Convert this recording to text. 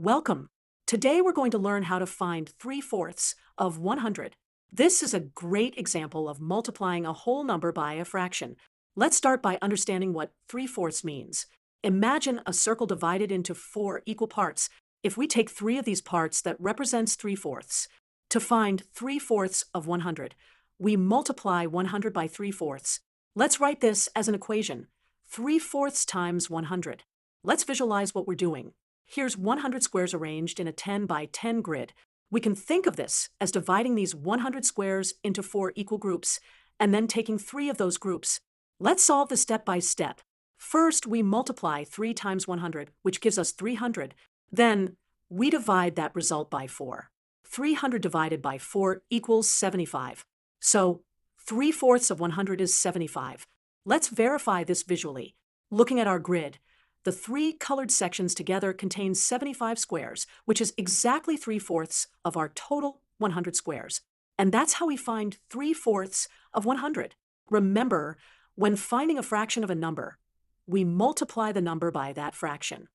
Welcome. Today we're going to learn how to find 3/4 of 100. This is a great example of multiplying a whole number by a fraction. Let's start by understanding what 3/4 means. Imagine a circle divided into 4 equal parts. If we take 3 of these parts, that represents 3/4. To find 3/4 of 100, we multiply 100 by 3/4. Let's write this as an equation. 3/4 times 100. Let's visualize what we're doing. Here's 100 squares arranged in a 10 by 10 grid. We can think of this as dividing these 100 squares into 4 equal groups, and then taking 3 of those groups. Let's solve this step by step. First, we multiply 3 times 100, which gives us 300. Then, we divide that result by 4. 300 divided by 4 equals 75. So, 3/4 of 100 is 75. Let's verify this visually. Looking at our grid, the 3 colored sections together contain 75 squares, which is exactly 3/4 of our total 100 squares. And that's how we find 3/4 of 100. Remember, when finding a fraction of a number, we multiply the number by that fraction.